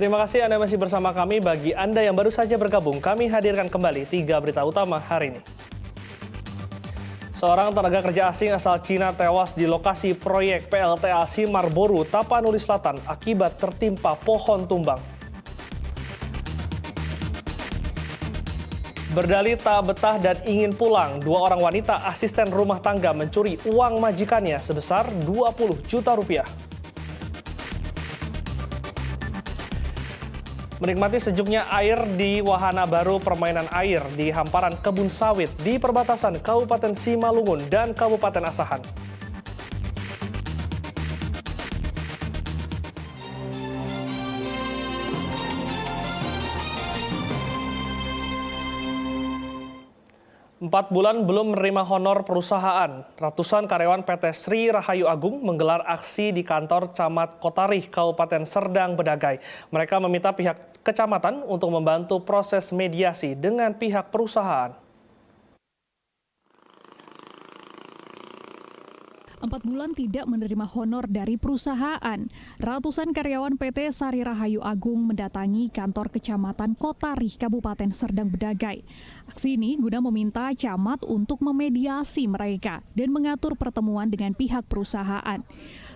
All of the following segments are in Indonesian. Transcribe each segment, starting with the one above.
Terima kasih Anda masih bersama kami. Bagi Anda yang baru saja bergabung, kami hadirkan kembali 3 berita utama hari ini. Seorang tenaga kerja asing asal Cina tewas di lokasi proyek PLTA Simarboru, Tapanuli Selatan akibat tertimpa pohon tumbang. Berdalih tak betah dan ingin pulang, 2 orang wanita asisten rumah tangga mencuri uang majikannya sebesar 20 juta rupiah. Menikmati sejuknya air di wahana baru permainan air di hamparan kebun sawit di perbatasan Kabupaten Simalungun dan Kabupaten Asahan. Empat bulan belum menerima honor perusahaan. Ratusan karyawan PT Sri Rahayu Agung menggelar aksi di kantor Camat Kotarih, Kabupaten Serdang Bedagai. Mereka meminta pihak kecamatan untuk membantu proses mediasi dengan pihak perusahaan. 4 bulan tidak menerima honor dari perusahaan. Ratusan karyawan PT Sari Rahayu Agung mendatangi kantor Kecamatan Kotarih, Kabupaten Serdang Bedagai. Aksi ini guna meminta camat untuk memediasi mereka dan mengatur pertemuan dengan pihak perusahaan.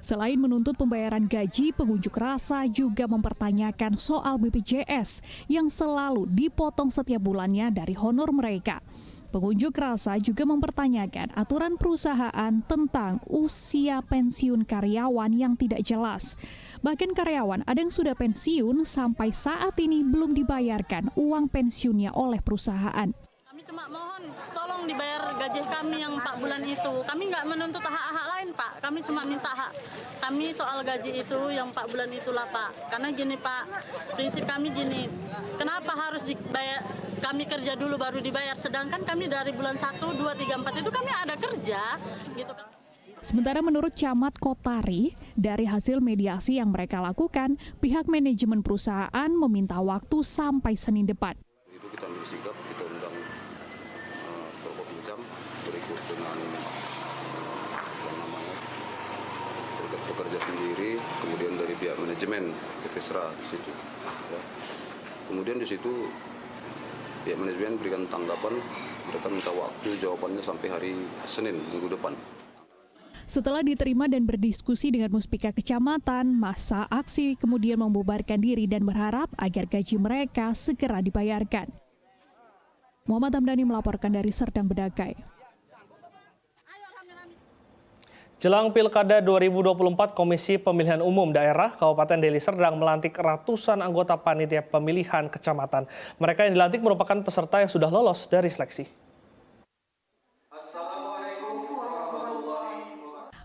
Selain menuntut pembayaran gaji, pengunjuk rasa juga mempertanyakan soal BPJS yang selalu dipotong setiap bulannya dari honor mereka. Pengunjuk rasa juga mempertanyakan aturan perusahaan tentang usia pensiun karyawan yang tidak jelas. Bahkan karyawan ada yang sudah pensiun sampai saat ini belum dibayarkan uang pensiunnya oleh perusahaan. Kami cuma mohon tolong dibayar gaji kami yang 4 bulan itu. Kami nggak menuntut hak-hak lain, Pak. Kami cuma minta hak kami soal gaji itu yang 4 bulan itulah, Pak. Karena gini, Pak, prinsip kami gini, kenapa harus dibayar? Kami kerja dulu baru dibayar, sedangkan kami dari bulan 1, 2, 3, 4 itu kami ada kerja, gitu kan. Sementara menurut Camat Kotarih, dari hasil mediasi yang mereka lakukan, pihak manajemen perusahaan meminta waktu sampai Senin depan. Itu kita ambil sikap, kita undang Forkopincam berikut dengan serikat pekerja sendiri, kemudian dari pihak manajemen PT Sra di situ. Ya. Kemudian di situ pihak manajemen berikan tanggapan, mereka minta waktu jawabannya sampai hari Senin minggu depan. Setelah diterima dan berdiskusi dengan Muspika Kecamatan, masa aksi kemudian membubarkan diri dan berharap agar gaji mereka segera dibayarkan. Muhammad Hamdani melaporkan dari Serdang Bedagai. Jelang Pilkada 2024, Komisi Pemilihan Umum Daerah Kabupaten Deli Serdang melantik ratusan anggota panitia pemilihan kecamatan. Mereka yang dilantik merupakan peserta yang sudah lolos dari seleksi.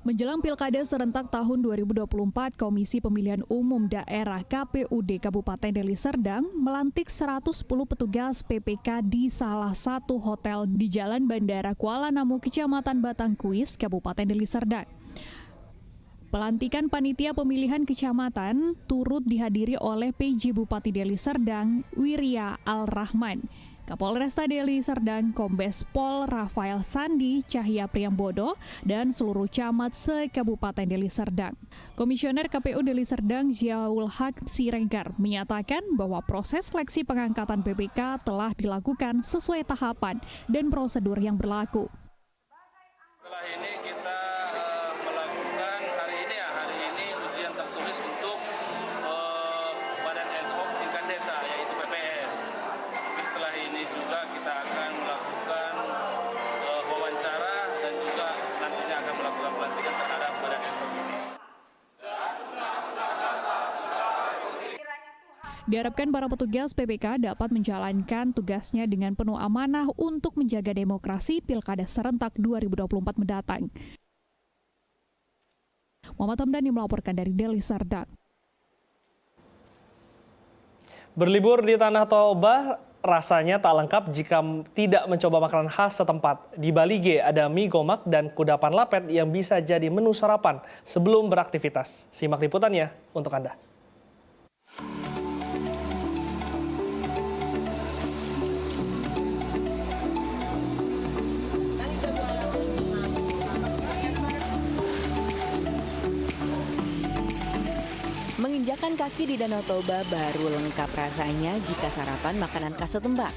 Menjelang Pilkada serentak tahun 2024, Komisi Pemilihan Umum Daerah KPUD Kabupaten Deli Serdang melantik 110 petugas PPK di salah satu hotel di Jalan Bandara Kuala Namu, Kecamatan Batangkuis, Kabupaten Deli Serdang. Pelantikan panitia pemilihan kecamatan turut dihadiri oleh PJ Bupati Deli Serdang, Wirya Al-Rahman, Kapolresta Deli Serdang, Kombes Pol Rafael Sandi Cahya Priambodo, dan seluruh camat se-Kabupaten Deli Serdang. Komisioner KPU Deli Serdang Ziaul Haq Siregar menyatakan bahwa proses seleksi pengangkatan PPK telah dilakukan sesuai tahapan dan prosedur yang berlaku. Setelah ini kita melakukan hari ini ujian tertulis untuk Badan ad hoc tingkat desa, yaitu PPS. Tapi setelah ini juga kita akan melakukan wawancara dan juga nantinya akan melakukan pelantikan terhadap Badan ad hoc ini. Diharapkan para petugas PPK dapat menjalankan tugasnya dengan penuh amanah untuk menjaga demokrasi Pilkada serentak 2024 mendatang. Muhammad Hamdani melaporkan dari Deli Serdang. Berlibur di Tanah Toba rasanya tak lengkap jika tidak mencoba makanan khas setempat. Di Bali G ada mie gomak dan kudapan lapet yang bisa jadi menu sarapan sebelum beraktivitas. Simak liputannya untuk Anda. Menginjak Menginjakan kaki di Danau Toba baru lengkap rasanya jika sarapan makanan khas setempat.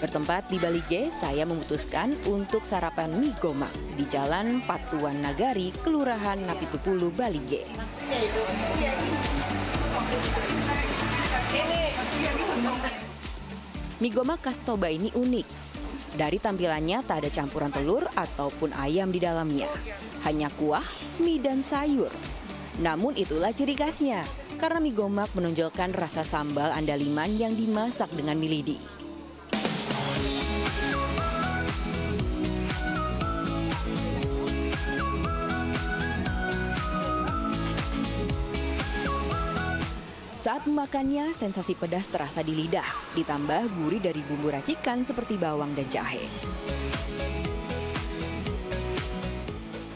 Bertempat di Balige, saya memutuskan untuk sarapan mie gomak di Jalan Patuan Nagari, Kelurahan Napitupulu, Balige. Mie gomak khas Toba ini unik. Dari tampilannya tak ada campuran telur ataupun ayam di dalamnya. Hanya kuah, mie dan sayur. Namun itulah ciri khasnya, karena mie gomak menonjolkan rasa sambal andaliman yang dimasak dengan mie lidi. Saat memakannya, sensasi pedas terasa di lidah, ditambah gurih dari bumbu racikan seperti bawang dan jahe.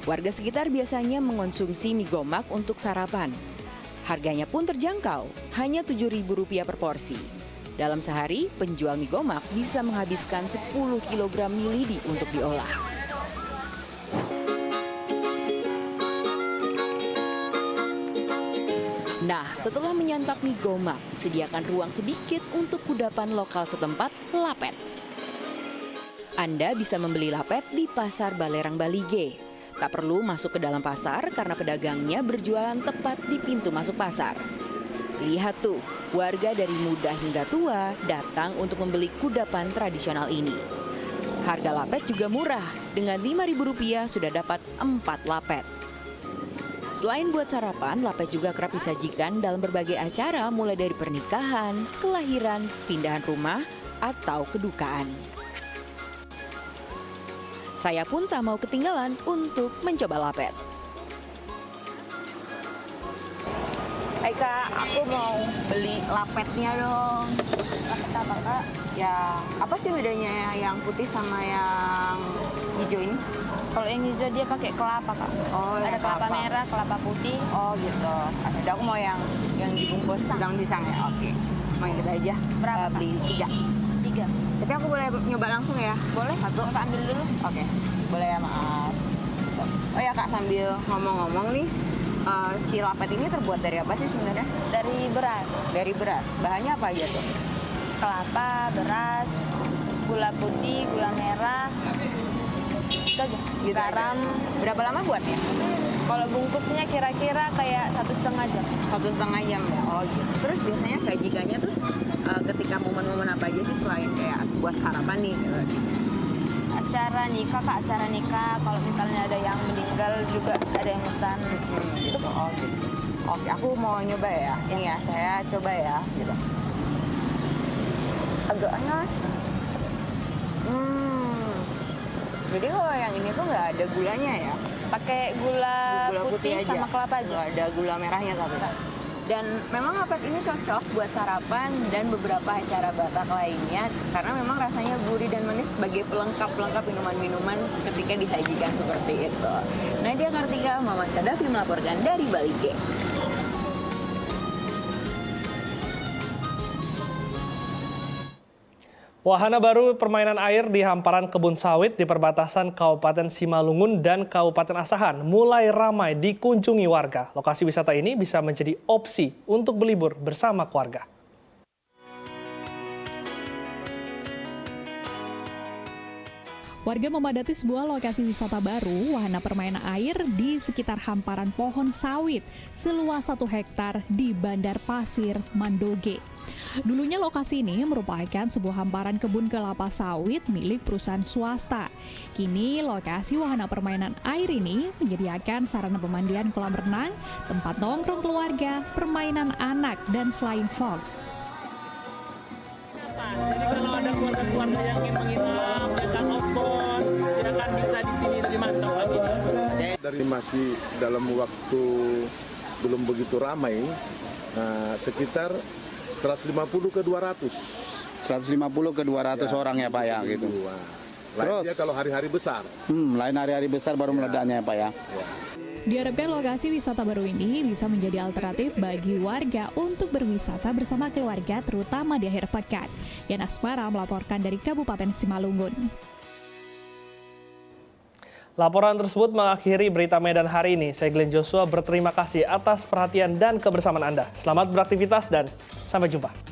Warga sekitar biasanya mengonsumsi mie gomak untuk sarapan. Harganya pun terjangkau, hanya Rp7.000 per porsi. Dalam sehari, penjual mie gomak bisa menghabiskan 10 kg mie lidi untuk diolah. Nah, setelah menyantap mie gomak, sediakan ruang sedikit untuk kudapan lokal setempat, lapet. Anda bisa membeli lapet di Pasar Balerang Balige. Tak perlu masuk ke dalam pasar karena pedagangnya berjualan tepat di pintu masuk pasar. Lihat tuh, warga dari muda hingga tua datang untuk membeli kudapan tradisional ini. Harga lapet juga murah, dengan Rp5.000 sudah dapat 4 lapet. Selain buat sarapan, lapet juga kerap disajikan dalam berbagai acara mulai dari pernikahan, kelahiran, pindahan rumah, atau kedukaan. Saya pun tak mau ketinggalan untuk mencoba lapet. Hai Kak, aku mau beli lapetnya dong. Lapet apa Kak? Ya, apa sih bedanya yang putih sama yang hijau ini? Kalau yang hijau dia pakai kelapa Kak. Oh, ada yang kelapa kelapa. merah, kelapa putih. Oh gitu. Jadi aku mau yang dibungkus daun pisang ya. Oke. Mau yang kita aja. Berapa, Kak? Beli 3. 3. Tapi aku boleh nyoba langsung ya? Boleh? Satu. Kakak ambil dulu. Oke. Boleh ya, maaf. Oh ya Kak, sambil ngomong-ngomong nih, si lapet ini terbuat dari apa sih sebenarnya? Dari beras, Dari beras. Bahannya apa aja tuh? kelapa, beras, gula putih, gula merah. Itu aja. Gitu Garam. aja. Berapa lama buatnya? Kalau bungkusnya kira-kira kayak 1,5 jam. 1,5 jam ya. Oh gitu. Terus biasanya sajikannya terus ketika momen-momen apa aja sih selain kayak buat sarapan nih? Acara nikah Kak, acara nikah. Kalau misalnya ada yang meninggal juga ada yang pesan. Gitu. Oh gitu. Oke, aku mau nyoba ya. Ini ya, saya coba ya. Gitu. Agak aneh. Jadi kalau yang ini tuh nggak ada gulanya ya? Pakai gula putih aja. sama kelapa aja. Nggak ada gula merahnya tapi. Dan memang lapet ini cocok buat sarapan dan beberapa acara Batak lainnya karena memang rasanya gurih dan manis sebagai pelengkap minuman-minuman ketika disajikan seperti itu. Nadia Kartika, Maman Kadafi melaporkan dari Balige. Wahana baru permainan air di hamparan kebun sawit di perbatasan Kabupaten Simalungun dan Kabupaten Asahan mulai ramai dikunjungi warga. Lokasi wisata ini bisa menjadi opsi untuk berlibur bersama keluarga. Warga memadati sebuah lokasi wisata baru, wahana permainan air di sekitar hamparan pohon sawit seluas 1 hektar di Bandar Pasir, Mandoge. Dulunya lokasi ini merupakan sebuah hamparan kebun kelapa sawit milik perusahaan swasta. Kini lokasi wahana permainan air ini menyediakan sarana pemandian kolam renang, tempat nongkrong keluarga, permainan anak, dan flying fox. Jadi kalau ada keluarga-keluarga yang ingin menginap, akan outbound, silakan bisa di sini dimantau lagi. Dari masih dalam waktu belum begitu ramai, sekitar 150 ke 200. 150 ke 200 orang ya Pak ya gitu. Lainnya kalau hari-hari besar. Lain hari-hari besar baru meledaknya ya Pak ya. Diharapkan lokasi wisata baru ini bisa menjadi alternatif bagi warga untuk berwisata bersama keluarga terutama di akhir pekan. Yana Asmara melaporkan dari Kabupaten Simalungun. Laporan tersebut mengakhiri berita Medan hari ini. Saya Glenn Joshua berterima kasih atas perhatian dan kebersamaan Anda. Selamat beraktivitas dan sampai jumpa.